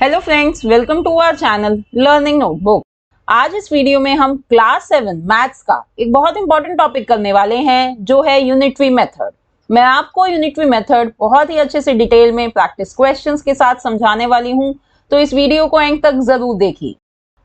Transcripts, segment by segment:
Hello friends, welcome to our channel learning notebook. आज इस video में हम क्लास 7 मैथ्स का एक बहुत इंपॉर्टेंट टॉपिक करने वाले हैं जो है यूनिटरी मेथड। मैं आपको यूनिटरी मेथड बहुत ही अच्छे से डिटेल में प्रैक्टिस क्वेश्चंस के साथ समझाने वाली हूं, तो इस वीडियो को एंड तक जरूर देखिए।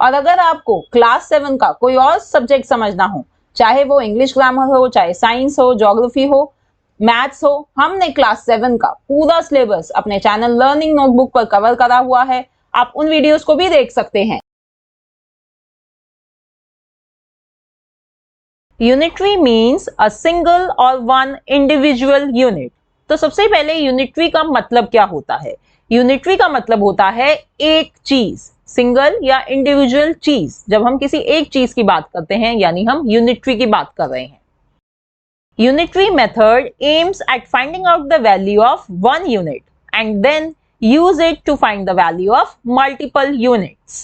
और अगर आपको क्लास 7 का कोई और सब्जेक्ट समझना हो, चाहे वो इंग्लिश ग्रामर हो, चाहे साइंस हो, ज्योग्राफी हो, मैथ्स हो, हमने क्लास 7 का पूरा सिलेबस अपने चैनल लर्निंग नोटबुक पर कवर करा हुआ है। आप उन वीडियोस को भी देख सकते हैं। यूनिटरी मीन्स अ सिंगल और वन इंडिविजुअल यूनिट। तो सबसे पहले यूनिटरी का मतलब क्या होता है? यूनिटरी का मतलब होता है एक चीज, सिंगल या इंडिविजुअल चीज। जब हम किसी एक चीज की बात करते हैं यानी हम यूनिटरी की बात कर रहे हैं। Unitary method aims at finding out the value of one unit and then use it to find the value of multiple units.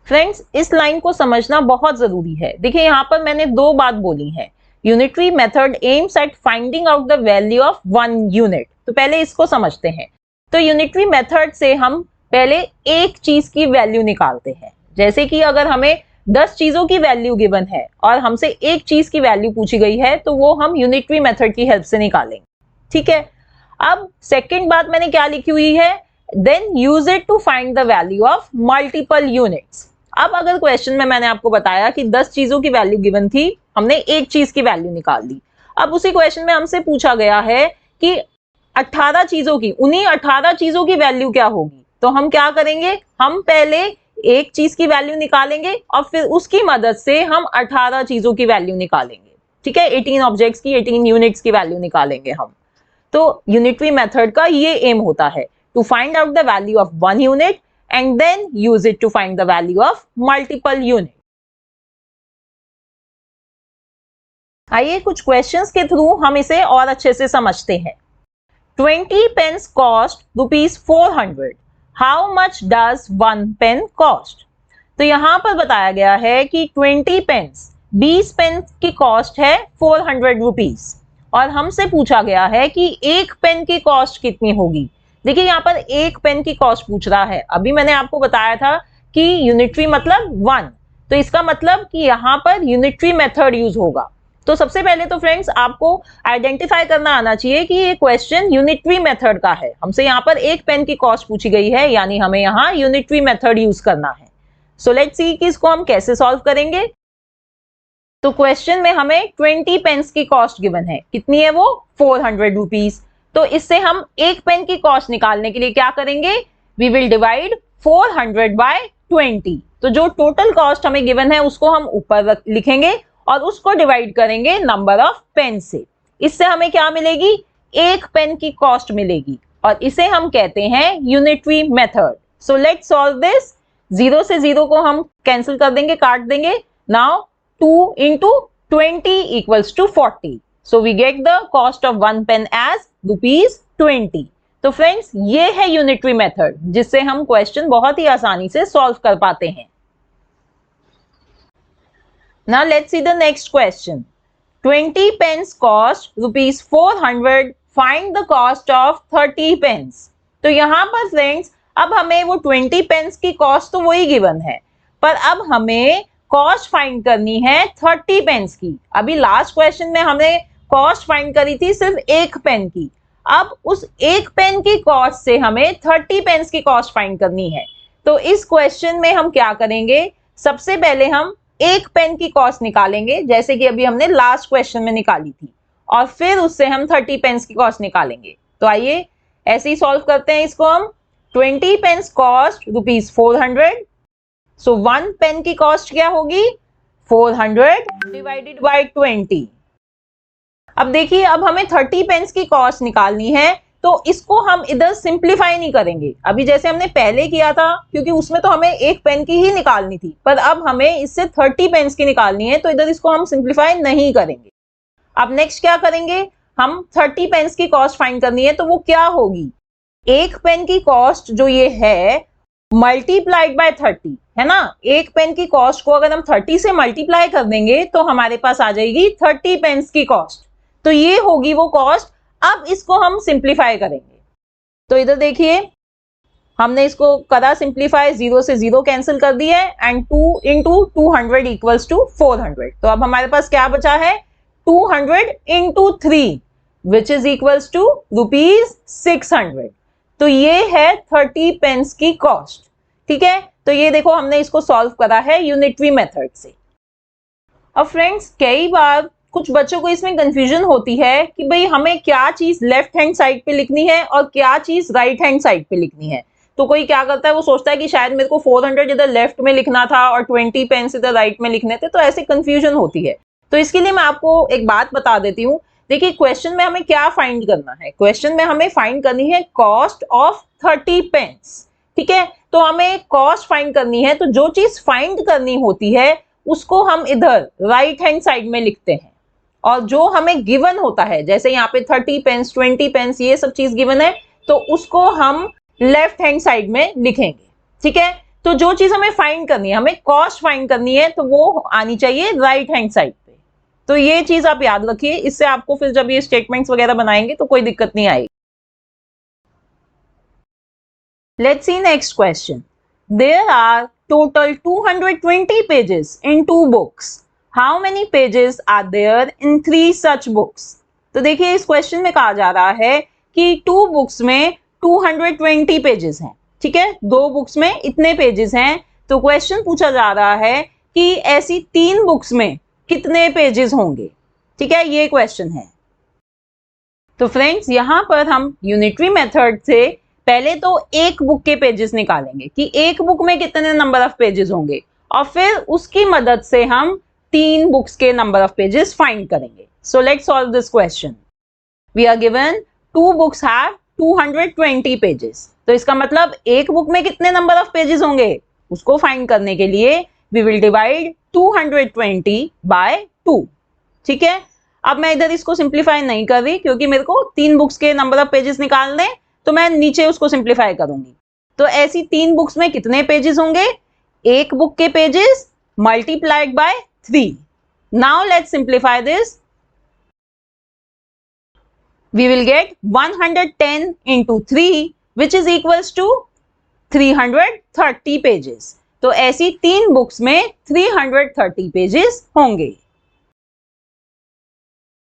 Friends, इस लाइन को समझना बहुत जरूरी है। देखिए यहाँ पर मैंने दो बात बोली है। Unitary method aims at finding out the value of one unit. तो पहले इसको समझते हैं। तो Unitary method से हम पहले एक चीज की वैल्यू निकालते हैं। जैसे कि अगर हमें 10 चीजों की वैल्यू गिवन है और हमसे एक चीज की वैल्यू पूछी गई है, तो वो हम यूनिटरी मेथड की हेल्प से निकालेंगे। ठीक है। अब सेकंड बात मैंने क्या लिखी हुई है? Then use it to find the value of multiple units. अब अगर क्वेश्चन में मैंने आपको बताया कि 10 चीजों की वैल्यू गिवन थी, हमने एक चीज की वैल्यू निकाल दी। अब उसी क्वेश्चन में हमसे पूछा गया है कि 18 चीजों की, उन्हीं 18 चीजों की वैल्यू क्या होगी। तो हम क्या करेंगे? हम पहले एक चीज की वैल्यू निकालेंगे और फिर उसकी मदद से हम 18 चीजों की वैल्यू निकालेंगे। ठीक है, 18 ऑब्जेक्ट्स की, 18 यूनिट्स की वैल्यू निकालेंगे हम। तो यूनिटरी मेथड का ये एम होता है, to find out the value of one unit and then use it to find the value of multiple unit. आइए कुछ क्वेश्चंस के थ्रू हम इसे और अच्छे से समझते हैं। 20 pens cost ₹400। How much does 1 pen cost? तो यहां पर बताया गया है कि 20 पेन्स, 20 पेन की कॉस्ट है 400 रुपीज और हमसे पूछा गया है कि एक पेन की कॉस्ट कितनी होगी। देखिए यहाँ पर एक पेन की कॉस्ट पूछ रहा है। अभी मैंने आपको बताया था कि यूनिटरी मतलब 1, तो इसका मतलब कि यहाँ पर यूनिटरी मेथड यूज होगा। तो सबसे पहले तो फ्रेंड्स आपको आइडेंटिफाई करना आना चाहिए कि ये क्वेश्चन यूनिटरी मेथड का है। हमसे यहाँ पर एक पेन की कॉस्ट पूछी गई है, यानी हमें यहाँ यूनिटरी मेथड यूज करना है। सो लेट्स सी कि इसको हम कैसे सॉल्व करेंगे। तो क्वेश्चन में हमें 20 पेन्स की कॉस्ट गिवन है। कितनी है वो? 400 रुपीज। तो इससे हम एक पेन की कॉस्ट निकालने के लिए क्या करेंगे? We will divide 400 by 20। तो जो टोटल कॉस्ट हमें गिवन है उसको हम ऊपर लिखेंगे और उसको डिवाइड करेंगे नंबर ऑफ पेन से। इससे हमें क्या मिलेगी? एक पेन की कॉस्ट मिलेगी और इसे हम कहते हैं unitary method. So let's solve this. 0 से 0 को हम कैंसिल कर देंगे, काट देंगे। Now 2 into 20 equals to 40. So we get the cost of 1 pen as ₹20. तो फ्रेंड्स ये है यूनिटरी मेथड जिससे हम क्वेश्चन बहुत ही आसानी से सॉल्व कर पाते हैं। Now let's see the next question. 20 pens cost ₹400. Find the cost of 30 pens. तो यहां पर फ्रेंड्स अब हमें वो 20 पेन्स की कॉस्ट तो वही गिवन है, पर अब हमें कॉस्ट फाइंड करनी है 30 पेन्स की। अभी लास्ट क्वेश्चन में हमने कॉस्ट फाइंड करी थी सिर्फ एक पेन की। अब उस एक पेन की कॉस्ट से हमें 30 पेन्स की कॉस्ट फाइंड करनी है। तो इस क्वेश्चन में हम क्या करेंगे? सबसे पहले हम एक पेन की कॉस्ट निकालेंगे, जैसे कि अभी हमने लास्ट क्वेश्चन में निकाली थी, और फिर उससे हम 30 पेन्स की कॉस्ट निकालेंगे। तो आइए ऐसे ही सॉल्व करते हैं इसको हम। 20 पेन्स कॉस्ट ₹400। सो 1 पेन की कॉस्ट क्या होगी? 400 डिवाइडेड बाय 20। अब देखिए अब हमें 30 पेन्स की कॉस्ट निकालनी है, तो इसको हम इधर सिंप्लीफाई नहीं करेंगे अभी जैसे हमने पहले किया था, क्योंकि उसमें तो हमें एक पेन की ही निकालनी थी, पर अब हमें इससे 30 पेन्स की निकालनी है, तो इधर इसको हम सिंप्लीफाई नहीं करेंगे। अब नेक्स्ट क्या करेंगे? हम 30 पेन्स की कॉस्ट फाइंड करनी है, तो वो क्या होगी? एक पेन की कॉस्ट जो ये है मल्टीप्लाइड बाय 30 है ना। एक पेन की कॉस्ट को अगर हम 30 से मल्टीप्लाई कर देंगे तो हमारे पास आ जाएगी 30 पेन्स की कॉस्ट। तो ये होगी वो कॉस्ट। अब इसको हम सिंप्लीफाई करेंगे। तो इधर देखिए हमने इसको करा सिंप्लीफाई, 0 से 0 कैंसिल कर दिया है एंड 2 इंटू 200 इक्वल्स टू 400। तो अब हमारे पास क्या बचा है, 200 into 3 which is equals to ₹600। तो ये है 30 पेंस की कॉस्ट। ठीक है, तो ये देखो हमने इसको सॉल्व करा है यूनिटरी मेथड से। अब फ्रेंड्स कई बार कुछ बच्चों को इसमें कंफ्यूजन होती है कि भाई हमें क्या चीज लेफ्ट हैंड साइड पे लिखनी है और क्या चीज राइट हैंड साइड पे लिखनी है। तो कोई क्या करता है, वो सोचता है कि शायद मेरे को 400 इधर लेफ्ट में लिखना था और 20 पेंस इधर राइट में लिखने थे, तो ऐसे कंफ्यूजन होती है। तो इसके लिए मैं आपको एक बात बता देती हूँ। देखिए क्वेश्चन में हमें क्या फाइंड करना है, क्वेश्चन में हमें फाइंड करनी है कॉस्ट ऑफ 30 पेंस। ठीक है, तो हमें कॉस्ट फाइंड करनी है, तो जो चीज फाइंड करनी होती है उसको हम इधर राइट हैंड साइड में लिखते हैं, और जो हमें गिवन होता है, जैसे यहाँ पे 30 पेंस 20 पेंस ये सब चीज गिवन है, तो उसको हम लेफ्ट हैंड साइड में लिखेंगे। ठीक है, तो जो चीज हमें फाइंड करनी है, हमें कॉस्ट फाइंड करनी है, तो वो आनी चाहिए राइट हैंड साइड पे। तो ये चीज आप याद रखिए, इससे आपको फिर जब ये स्टेटमेंट्स वगैरह बनाएंगे तो कोई दिक्कत नहीं आएगी। Let's see next question. There are total 220 pages in 2 books. How many pages are there in 3 such books. तो देखिए इस क्वेश्चन में कहा जा रहा है कि 2 बुक्स में 220 पेजेस हैं। ठीक है, 2 बुक्स में इतने पेजेस हैं। तो क्वेश्चन पूछा जा रहा है कि ऐसी 3 बुक्स में कितने पेजेस होंगे। ठीक है, ये क्वेश्चन है। तो फ्रेंड्स यहां पर हम यूनिटरी मेथड से पहले तो एक बुक के पेजेस निकालेंगे कि एक बुक में कितने नंबर ऑफ पेजेस होंगे, और फिर उसकी मदद से हम 3 बुक्स के नंबर ऑफ पेजेस फाइंड करेंगे। So let's solve this question. We are given 2 books have 220 pages. तो इसका मतलब एक बुक में कितने नंबर ऑफ पेजेस होंगे, उसको फाइंड करने के लिए वी विल डिवाइड 220 बाय 2। ठीक है, अब मैं इधर इसको सिंप्लीफाई नहीं कर रही क्योंकि मेरे को 3 बुक्स के नंबर ऑफ पेजेस निकालने, तो मैं नीचे उसको सिंप्लीफाई करूंगी। तो ऐसी 3 बुक्स में कितने पेजेस होंगे, एक बुक के pages multiplied by 3। Now let's simplify this. We will get 110 into 3 which is equals to 330 pages. तो ऐसी 3 बुक्स में 330 पेजेस होंगे।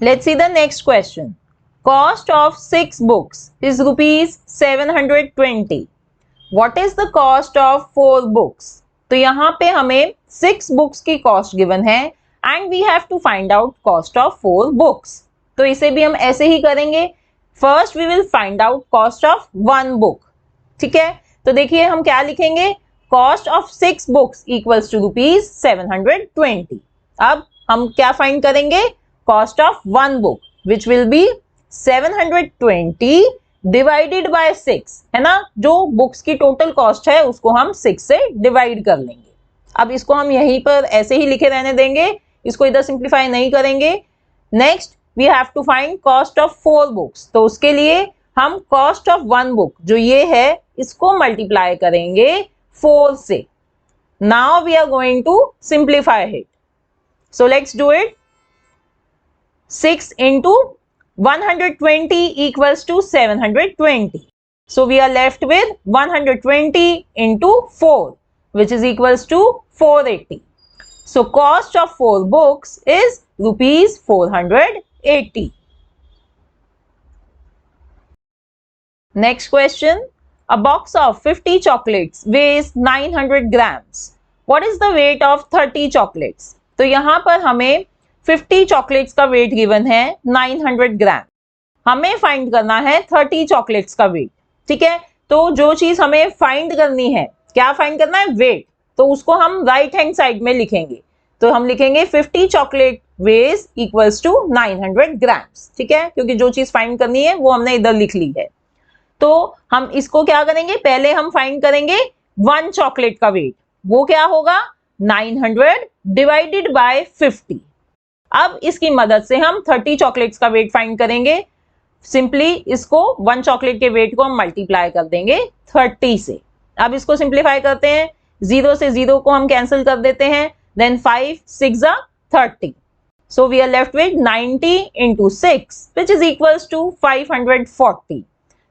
Let's see the next question. Cost of 6 books is ₹720. What is the cost of 4 books? तो यहाँ पे हमें 6 books की cost given है and we have to find out cost of 4 books. तो इसे भी हम ऐसे ही करेंगे। First we will find out cost of 1 book. ठीक है, तो देखिए हम क्या लिखेंगे, cost of 6 books equals to ₹720। अब हम क्या फाइंड करेंगे, cost of 1 book which will be 720 divided by 6, है ना। जो बुक्स की टोटल कॉस्ट है उसको हम 6 से डिवाइड कर लेंगे। अब इसको हम यहीं पर ऐसे ही लिखे रहने देंगे, इसको इधर सिंप्लीफाई नहीं करेंगे। Next we have to find cost of 4 books. तो उसके लिए हम कॉस्ट ऑफ 1 बुक जो ये है इसको मल्टीप्लाई करेंगे 4 से। Now we are going to simplify it, so let's do it. 6 into 120 equals to 720. So we are left with 120 into 4 which is equals to 480. So cost of 4 books is ₹480. Next question. A box of 50 chocolates weighs 900 grams. What is the weight of 30 chocolates? तो यहाँ पर हमें 50 chocolates का wait given है 900 ग्राम। हमें find करना है 30 chocolates का वेट। ठीक है, तो जो चीज हमें फाइंड करनी है, क्या फाइंड करना है, वेट, तो उसको हम राइट हैंड साइड में लिखेंगे। तो हम लिखेंगे 50 chocolate wedges equals to 900 grams. ठीक है, क्योंकि जो चीज फाइंड करनी है वो हमने इधर लिख ली है। तो हम इसको क्या करेंगे, पहले हम फाइंड करेंगे 1 चॉकलेट का वेट, वो क्या होगा 900 डिवाइडेड बाय 50। अब इसकी मदद से हम 30 चॉकलेट्स का वेट फाइंड करेंगे। सिंपली इसको 1 चॉकलेट के वेट को हम मल्टीप्लाई कर देंगे 30 से। अब इसको सिंप्लीफाई करते हैं, 0 से 0 को हम कैंसिल कर देते हैं, then 5 6 30। So we are left with 90 into 6 which is equals to 540।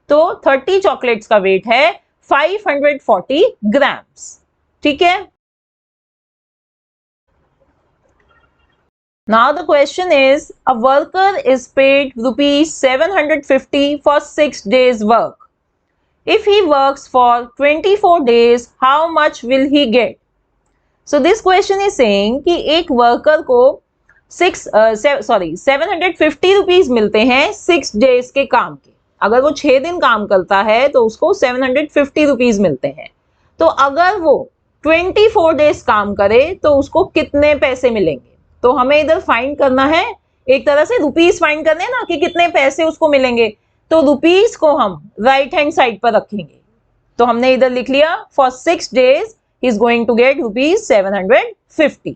तो 30 चॉकलेट्स का वेट है 540 ग्राम्स। ठीक है। Now the question is, a worker is paid rupees 750 for 6 days work. If he works for 24 days, how much will he get? So this question is saying कि एक worker को 750 rupees मिलते हैं 6 days के काम के। अगर वो 6 दिन काम करता है तो उसको 750 रुपीज मिलते हैं। तो अगर वो 24 डेज काम करे तो उसको कितने पैसे मिलेंगे? तो हमें इधर फाइंड करना है, एक तरह से रुपीज फाइंड करने ना कि कितने पैसे उसको मिलेंगे। तो रुपीज को हम राइट हैंड साइड पर रखेंगे। तो हमने इधर लिख लिया for 6 days he is going to get rupees 750।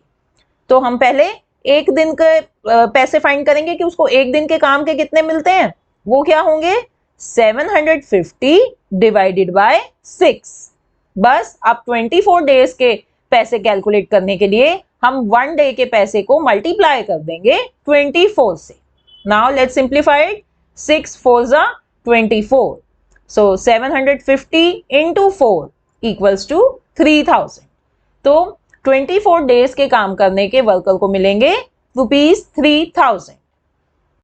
तो हम पहले एक दिन के पैसे फाइंड करेंगे कि उसको एक दिन के काम के कितने मिलते हैं। वो क्या होंगे? 750 डिवाइडेड बाय 6। बस अब 24 डेज के पैसे कैलकुलेट करने के लिए हम 1 डे के पैसे को मल्टीप्लाई कर देंगे 24 से। Now let's simplify it. 6 4s are 24, so 750 into 4 equals to 3000। तो 24 डेज के काम करने के वर्कर को मिलेंगे रुपीज 3000।